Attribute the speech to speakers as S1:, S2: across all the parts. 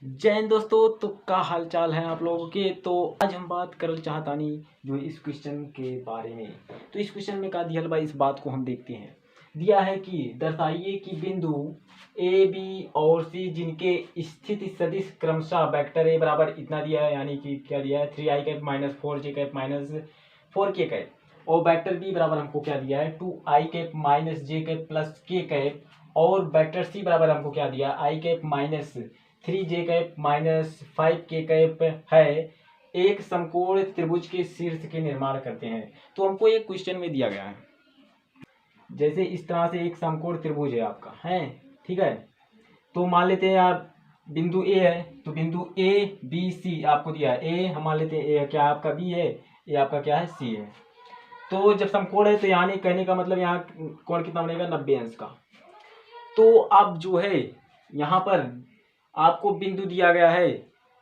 S1: जय हिंद दोस्तों। तो का हाल चाल है आप लोगों के। तो आज हम बात करल चाहतानी जो इस क्वेश्चन के बारे में। तो इस क्वेश्चन में का दिया भाई, इस बात को हम देखते हैं। दिया है कि दर्शाइए कि बिंदु ए बी और सी जिनके स्थिति सदिश क्रमशः वेक्टर ए बराबर इतना दिया है, यानी कि क्या दिया है 3i cap minus 4j cap minus 4k cap, और वेक्टर बी बराबर हमको क्या दिया है 2i cap minus j cap plus k cap, और वेक्टर सी बराबर हमको क्या दिया i cap minus 3j cap minus 5k cap है, एक समकोण त्रिभुज के शीर्ष के निर्माण करते हैं। तो हमको एक क्वेश्चन में दिया गया है, जैसे इस तरह से एक समकोण त्रिभुज है आपका है, ठीक है। तो मान लेते हैं आप बिंदु ए है, तो बिंदु ए बी सी आपको दिया है। ए हम मान लेते हैं ए क्या आपका बी है, ए आपका क्या है सी है। तो जब समकोण है तो यहाँ कहने का मतलब यहाँ कोण कितना बनेगा 90 अंश का। तो अब जो है यहाँ पर आपको बिंदु दिया गया है,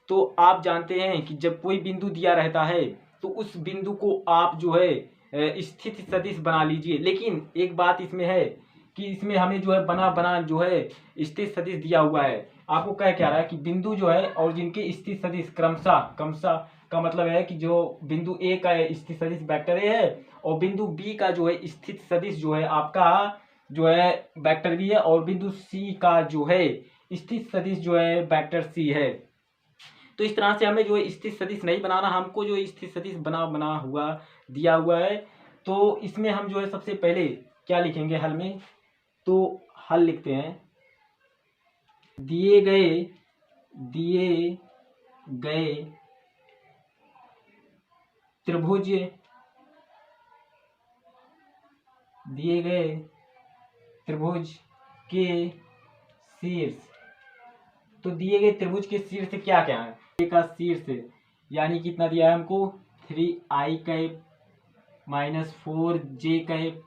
S1: तो आप जानते हैं कि जब कोई बिंदु दिया रहता है तो उस बिंदु को आप जो है स्थिति सदिश बना लीजिए। लेकिन एक बात इसमें है कि इसमें हमें जो है बना बना जो है स्थिति सदिश दिया हुआ है। आपको क्या रहा है कि बिंदु जो है और जिनके स्थिति सदिश क्रमशः क्रमशः का मतलब है कि जो बिंदु ए का स्थिति सदिश वेक्टर ए है, और बिंदु बी का जो है स्थिति सदिश जो है आपका जो है वेक्टर बी है, और बिंदु सी का जो है स्थित सदिश जो है वेक्टर सी है। तो इस तरह से हमें जो है स्थित सदिश नहीं बनाना, हमको जो स्थित सदिश बना हुआ दिया हुआ है। तो इसमें हम जो है सबसे पहले क्या लिखेंगे हल में, तो हल लिखते हैं दिए गए त्रिभुज के शीर्ष। तो दिए गए त्रिभुज के शीर्ष क्या क्या है, ए का शीर्ष यानी कितना दिया है हमको 3i cap minus 4j cap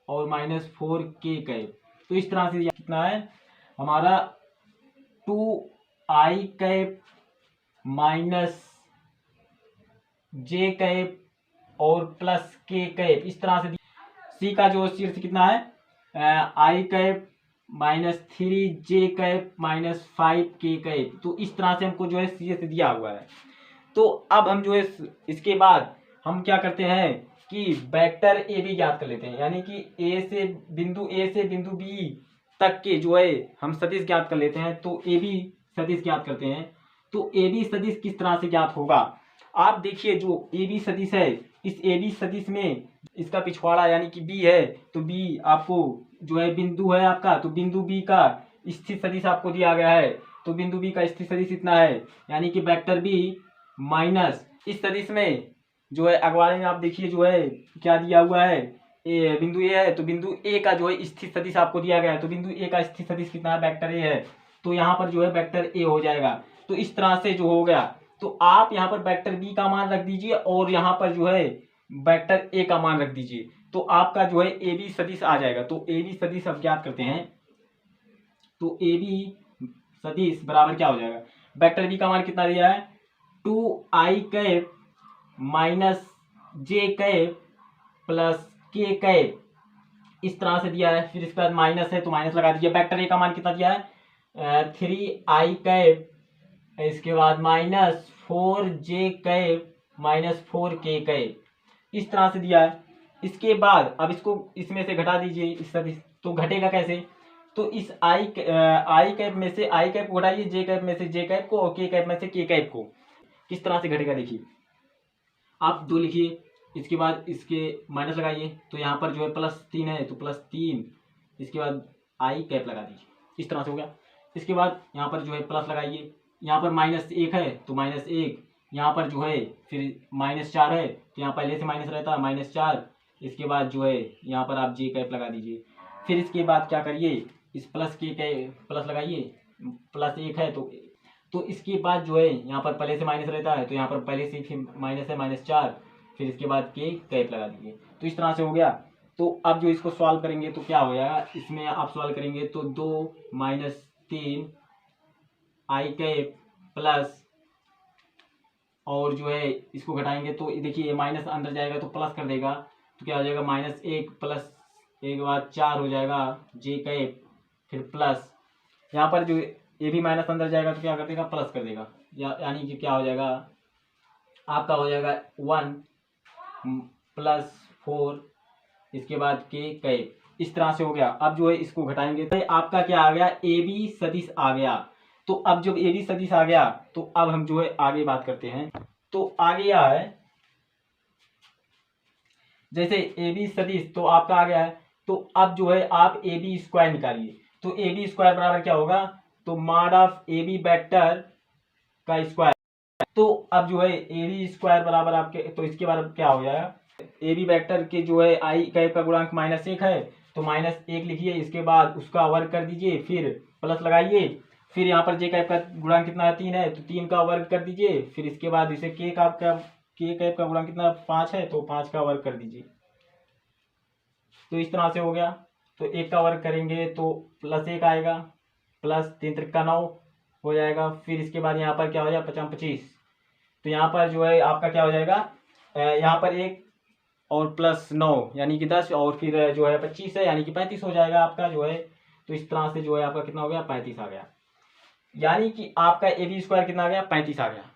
S1: और माइनस 4k कैप। तो इस तरह से कितना है हमारा 2i cap minus j cap और प्लस k कैप। इस तरह से सी का जो शीर्ष कितना है i cap minus 3j cap minus 5k cap. तो इस तरह से हमको जो है शीर्ष दिया हुआ है। तो अब हम जो है इसके बाद हम क्या करते हैं कि वेक्टर ए बी ज्ञात कर लेते हैं, यानी कि ए से बिंदु बी तक के जो है हम सदिश ज्ञात कर लेते हैं। तो ए बी सदिश ज्ञात करते हैं। तो ए बी सदिश किस तरह से ज्ञात होगा, आप देखिए जो ए बी सदिश है, इस ए बी सदिश में इसका पिछवाड़ा यानी कि बी है, तो बी आपको जो है बिंदु है आपका, तो बिंदु बी का स्थित सदिश आपको दिया गया है। तो बिंदु बी का स्थित सदिश इतना है, यानी कि वेक्टर बी माइनस इस सदिश में जो है अगवाड़े में आप देखिए जो है क्या दिया हुआ है बिंदु ए है, तो बिंदु ए का जो है स्थित सदिश आपको दिया गया है। तो बिंदु ए का स्थित सदिश कितना है वेक्टर ए है, तो यहाँ पर जो है वेक्टर ए हो जाएगा। तो इस तरह से जो हो गया, तो आप यहाँ पर वेक्टर बी का मान रख दीजिए और यहाँ पर जो है वेक्टर ए का मान रख दीजिए, तो आपका जो है ए बी सदिश आ जाएगा। तो ए बी सदिश अब ज्ञात करते हैं। तो ए बी सदिश बराबर क्या हो जाएगा, वेक्टर बी का मान कितना दिया है 2i cap minus j cap plus k cap, इस तरह से दिया है। फिर इसके बाद माइनस है तो माइनस लगा दीजिए। वेक्टर ए का मान कितना दिया है 3i कैप, इसके बाद minus 4j cap minus 4k cap, इस तरह से दिया है। इसके बाद अब इसको इसमें से घटा दीजिए इस सदिश, तो घटेगा कैसे, तो इस आई कैप में से आई कैप को घटाइए, जे कैप में से जे कैप को, और के कैप में से के कैप को। किस तरह से घटेगा देखिए, आप 2 लिखिए, इसके बाद इसके माइनस लगाइए, तो यहाँ पर जो है +3 है तो +3, इसके बाद आई कैप लगा दीजिए, इस तरह से हो गया। इसके बाद यहाँ पर जो है प्लस लगाइए, यहाँ पर -1 है तो -1, यहाँ पर जो है फिर -4 है तो यहाँ पहले से माइनस रहता है -4, इसके बाद जो है यहाँ पर आप जे कैप लगा दीजिए। फिर इसके बाद क्या करिए, इस प्लस के प्लस लगाइए, +1 है तो इसके बाद जो है यहाँ पर पहले से माइनस रहता है तो यहाँ पर पहले से फिर माइनस है -4, फिर इसके बाद के कैप लगा दीजिए। तो इस तरह से हो गया। तो अब जो इसको सॉल्व करेंगे तो क्या हो जाएगा, इसमें आप सॉल्व करेंगे तो 2 - 3 आई कैप प्लस, और जो है इसको घटाएंगे तो देखिए माइनस अंदर जाएगा तो प्लस कर देगा, तो क्या हो जाएगा -1 प्लस 1 के बाद 4 हो जाएगा जे कैप, फिर प्लस यहाँ पर जो ए बी माइनस अंदर जाएगा तो क्या कर देगा, प्लस कर देगा, यानी कि क्या हो जाएगा आपका, हो जाएगा 1 प्लस 4, इसके बाद के कैप, इस तरह से हो गया। अब जो है इसको घटाएंगे तो आपका क्या आ गया, ए बी सदिश आ गया। तो अब जब ए बी सदिश आ गया तो अब हम जो है आगे बात करते हैं। तो आगे क्या है, जैसे ए बी सदिश तो आपका आ गया है, तो अब जो है आप ए बी स्क्वायर निकालिए। तो ए बी स्क्वायर बराबर क्या होगा, तो mod of A B vector का स्क्वायर। तो अब जो है ए बी स्क्वायर बराबर आपके, तो इसके बारे में क्या हो जाएगा, ए बी वेक्टर के जो है आई कैप का गुणांक -1 है, तो -1 लिखिए, इसके बाद उसका वर्ग कर दीजिए, फिर प्लस लगाइए, फिर यहाँ पर जे कैप का गुणांक कितना है, 3 है, तो 3 का वर्ग कर दीजिए, फिर इसके बाद इसे के कैप का गुणांक कितना 5 है, तो 5 का वर्ग कर दीजिए। तो इस तरह से हो गया। तो 1 का वर्ग करेंगे तो +1 आएगा, प्लस 3 त्रिक का 9 हो जाएगा, फिर इसके बाद यहाँ पर क्या हो जाएगा 5 25, तो यहाँ पर जो है आपका क्या हो जाएगा, यहाँ पर 1 और +9 यानी कि 10, और फिर जो है 25 है यानी कि 35 हो जाएगा आपका जो है। तो इस तरह से जो है आपका कितना हो गया, 35 आ गया, यानी कि आपका ए बी स्क्वायर कितना आ गया, 35 आ गया।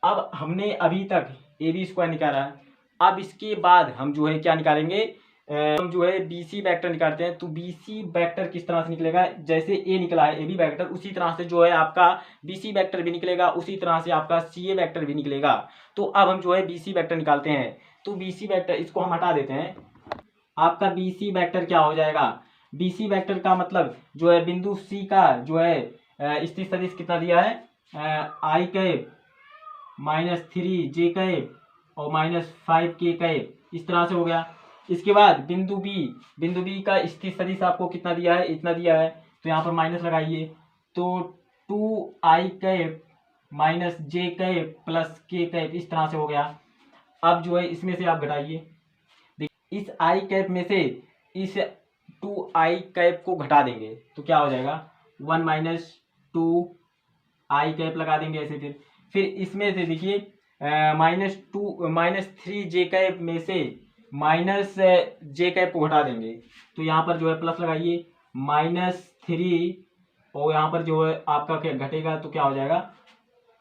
S1: अब हमने अभी तक ए बी स्क्वायर निकाला है, अब इसके बाद हम जो है क्या निकालेंगे, हम जो है बी सी वैक्टर निकालते हैं। तो बी सी वैक्टर किस तरह से निकलेगा, जैसे ए निकला है ए बी वैक्टर, उसी तरह से जो है आपका बी सी वैक्टर भी निकलेगा, उसी तरह से आपका सी ए वैक्टर भी निकलेगा। तो अब हम जो है बी सी वैक्टर निकालते हैं। तो बी सी वैक्टर, इसको हम हटा देते हैं, आपका बी सी वैक्टर क्या हो जाएगा, बी सी वैक्टर का मतलब जो है बिंदु सी का जो है स्थित सदिश कितना दिया है, आई कैप -3 जे कैप और -5 के कैप, इस तरह से हो गया। इसके बाद बिंदु बी का स्थित सदिश आपको कितना दिया है, इतना दिया है, तो यहाँ पर माइनस लगाइए, तो 2i cap -j cap plus के कैप, इस तरह से हो गया। अब जो है इसमें से आप घटाइए, इस आई कैप में से इस 2i कैप को घटा देंगे तो क्या हो जाएगा, 1 - 2i कैप लगा देंगे ऐसे। फिर इसमें से देखिए -3 जे कैप में से -j कैप को घटा देंगे, तो यहाँ पर जो है प्लस लगाइए, -3, और यहाँ पर जो है आपका क्या घटेगा, तो क्या हो जाएगा,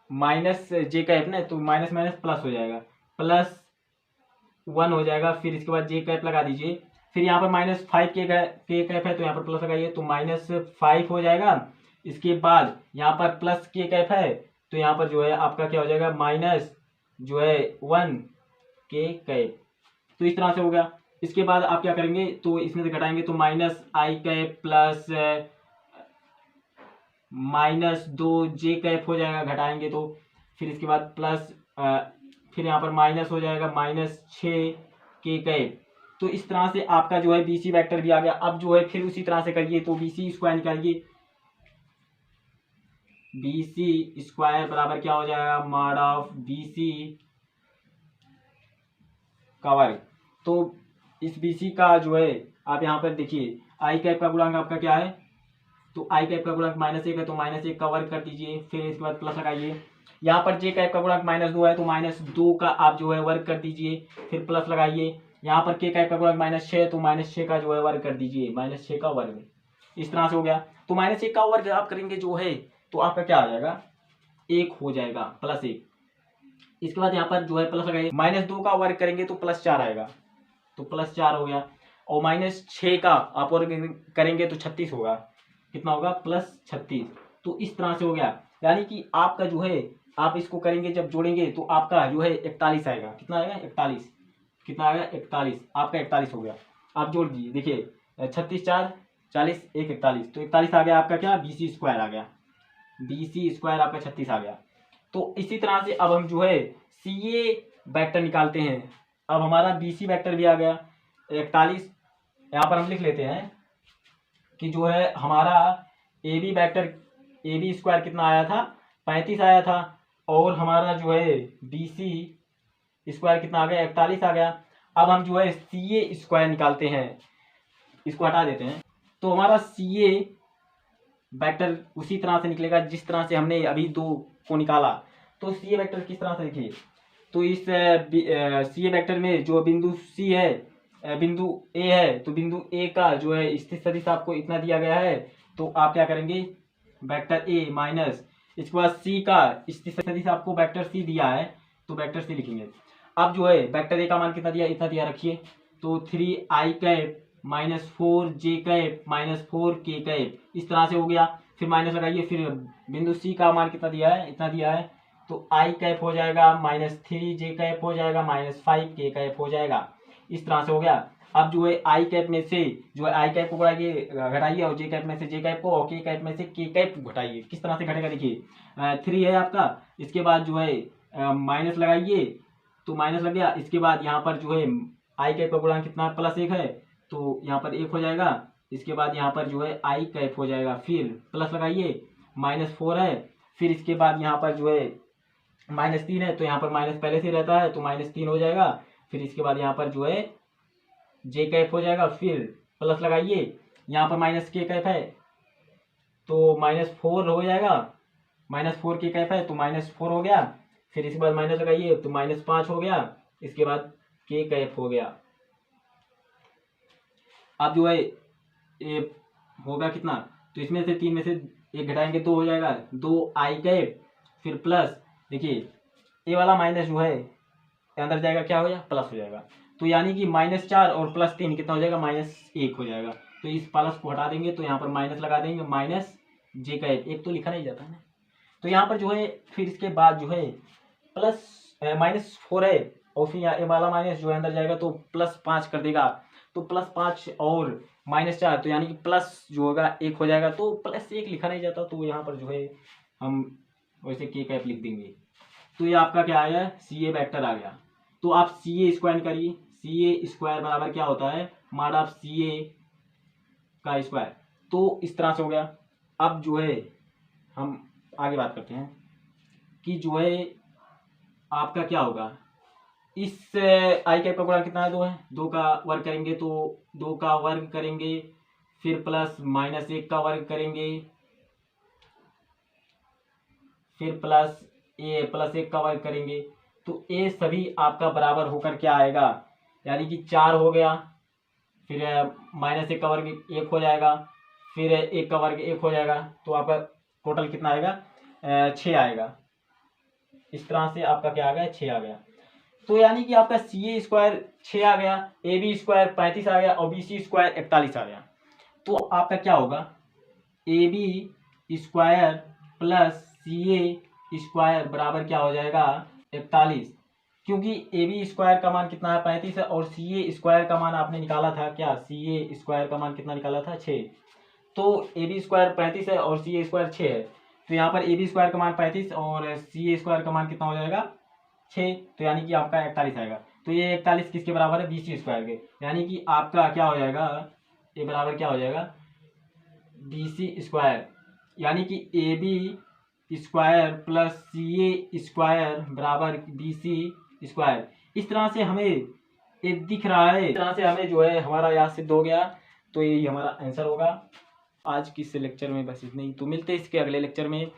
S1: -j कैप ना, तो माइनस माइनस प्लस हो जाएगा, +1 हो जाएगा। फिर इसके बाद जे कैप लगा दीजिए, फिर यहाँ पर -5 के कैप है, तो यहाँ पर प्लस लगाइए, तो -5 हो जाएगा। इसके बाद यहाँ पर प्लस के कैप है, तो यहाँ पर जो है आपका क्या हो जाएगा, -1 के कैप। तो इस तरह से हो गया। इसके बाद आप क्या करेंगे, तो इसमें से घटाएंगे, तो -i cap plus -2 J cap हो जाएगा, घटाएंगे तो। फिर इसके बाद प्लस फिर यहाँ पर माइनस हो जाएगा -6 के कैप। तो इस तरह से आपका जो है बी सी वैक्टर भी आ गया। अब जो है फिर उसी तरह से करिए, तो बी सी स्क्वायर निकालिए, बी सी स्क्वायर बराबर क्या हो जाएगा, मॉड ऑफ बी सी का वर्ग। तो इस बी सी का जो है आप यहाँ पर देखिए, आई कैप का गुणांक आपका क्या है, तो आई कैप का गुणांक -1 है, तो -1 का वर्ग कर दीजिए, फिर इसके बाद प्लस लगाइए। यहाँ पर जे कैप का गुणांक -2 है, तो -2 का आप जो है वर्ग कर दीजिए, फिर प्लस लगाइए। यहाँ पर के कैप का गुणांक -6 है, तो -6 का जो है वर्ग कर दीजिए, -6 का वर्ग। इस तरह से हो गया। तो -1 का वर्ग आप करेंगे जो है, तो आपका क्या आ जाएगा, 1 हो जाएगा, +1। इसके बाद यहाँ पर जो है प्लस लगाइए, -2 का वर्ग करेंगे तो +4 आएगा, तो +4 हो गया। और -6 का आप वर्ग करेंगे तो 36 होगा, कितना होगा, +36। तो इस तरह से हो गया, यानी कि आपका जो है आप इसको करेंगे जब जोड़ेंगे तो आपका जो है 41 आएगा। कितना आएगा, 41। कितना आएगा, 41। आपका 41 हो गया। आप जोड़ दीजिए, देखिए 36 4 40 1 41, तो 41 आ गया आपका क्या, बी सी स्क्वायर आ गया, बी सी स्क्वायर आपका 36 आ गया। तो इसी तरह से अब हम जो है सी ए वैक्टर निकालते हैं। अब हमारा बी सी वैक्टर भी आ गया 41। यहाँ पर हम लिख लेते हैं कि जो है हमारा A B vector, A B square कितना आया था, 35 आया था, और हमारा जो है बी सी स्क्वायर कितना आ गया, 41 आ गया। अब हम जो है सी ए स्क्वायर निकालते हैं, इसको हटा देते हैं। तो हमारा सी ए वेक्टर उसी तरह से निकलेगा जिस तरह से हमने अभी 2 को निकाला। तो सी ए वेक्टर किस तरह से लिखिए, तो इस सी ए वेक्टर में जो बिंदु सी है, बिंदु ए है, तो बिंदु ए का जो है स्थित सदिश आपको इतना दिया गया है। तो आप क्या करेंगे, वेक्टर ए माइनस इसके बाद सी का स्थिति सदिश आपको वेक्टर सी दिया है तो वेक्टर सी लिखेंगे। अब जो है वेक्टर ए का मान कितना दिया, इतना दिया रखिए, तो 3i cap minus 4j cap minus 4k cap इस तरह से हो गया। फिर माइनस लगाइए, फिर बिंदु सी का मान कितना दिया है, इतना दिया है, तो i कैप हो जाएगा माइनस 3j कैप हो जाएगा माइनस 5k कैप हो जाएगा। इस तरह से हो गया। अब जो है आई कैप में से जो है आई कैप को घटाइए और जे कैप में से जे कैप को और के कैप में से के कैप घटाइए। किस तरह से घटेगा देखिए, 3 है आपका, इसके बाद जो है माइनस लगाइए तो माइनस लग गया। इसके बाद यहाँ पर जो है आई कैप का गुणांक कितना +1 है तो यहाँ पर 1 हो जाएगा। इसके बाद यहाँ पर जो है आई कैप हो जाएगा, फिर प्लस लगाइए, -4 है, फिर इसके बाद यहाँ पर जो है -3 है तो यहाँ पर माइनस पहले से रहता है तो -3 हो जाएगा। फिर इसके बाद यहाँ पर जो है जे कैप हो जाएगा, फिर प्लस लगाइए, यहाँ पर माइनस के कैप है तो -4 हो जाएगा, -4 के कैप है तो -4 हो गया। फिर इसके बाद माइनस लगाइए तो -5 हो गया। इसके बाद के कैप हो गया। अब जो है ये होगा कितना, तो इसमें से 3 में से 1 घटाएंगे 2 हो जाएगा, 2 आई कैप, फिर प्लस, देखिए ये वाला माइनस जो है अंदर जाएगा क्या हो जाएगा, प्लस हो जाएगा। तो यानी कि -4 और +3 कितना हो जाएगा, -1 हो जाएगा। तो इस प्लस को हटा देंगे तो यहाँ पर माइनस लगा देंगे, माइनस जे कैप, एक तो लिखा नहीं जाता है ना। तो यहाँ पर जो है फिर इसके बाद जो है -4 है और फिर ये वाला माइनस जो है अंदर जाएगा तो +5 कर देगा, तो +5 और -4 तो यानी कि प्लस जो होगा 1 हो जाएगा। तो +1 लिखा नहीं जाता तो यहाँ पर जो है हम वैसे के कैप लिख देंगे। तो ये आपका क्या आया, सी ए वेक्टर आ गया। तो आप सी ए स्क्वायर करिए, सी ए स्क्वायर बराबर क्या होता है, माड ऑफ सी ए का स्क्वायर। तो इस तरह से हो गया। अब जो है हम आगे बात करते हैं कि जो है आपका क्या होगा, इस आई कैप का गुणा कितना है, 2 है, 2 का वर्ग करेंगे तो 2 का वर्ग करेंगे, फिर प्लस -1 का वर्ग करेंगे, फिर प्लस +1 का वर्ग करेंगे, तो ये सभी आपका बराबर होकर क्या आएगा, यानी कि 4 हो गया, फिर -1 का वर्ग 1 हो जाएगा, फिर 1 का वर्ग 1 हो जाएगा, तो आपका टोटल कितना आएगा, 6 आएगा। इस तरह से आपका क्या आ गया, 6 आ गया। तो यानी कि आपका सी ए स्क्वायर 6 आ गया, ए बी स्क्वायर 35 आ गया और बी सी स्क्वायर 41 आ गया। तो आपका क्या होगा, A B square plus C A square बराबर क्या हो जाएगा, 41, क्योंकि ए बी स्क्वायर का मान कितना है, 35 है, और सी ए स्क्वायर का मान आपने निकाला था क्या, सी ए स्क्वायर का मान कितना निकाला था, 6। तो ए बी स्क्वायर 35 है और सी ए स्क्वायर 6 है, तो यहाँ पर ए बी स्क्वायर का मान 35 और सी ए स्क्वायर का मान कितना हो जाएगा, 6, तो यानी कि आपका 41 आएगा। तो ये 41 किसके बराबर है, बी सी स्क्वायर के, यानी कि आपका क्या हो जाएगा, ये बराबर क्या हो जाएगा, बी सी स्क्वायर, यानी कि A B square plus C A square बराबर बी सी स्क्वायर। इस तरह से हमें ये दिख रहा है, इस तरह से हमें जो है हमारा यहाँ सिद्ध हो गया। तो ये हमारा आंसर होगा। आज की इस लेक्चर में बस इतना ही, तो मिलते हैं इसके अगले लेक्चर में।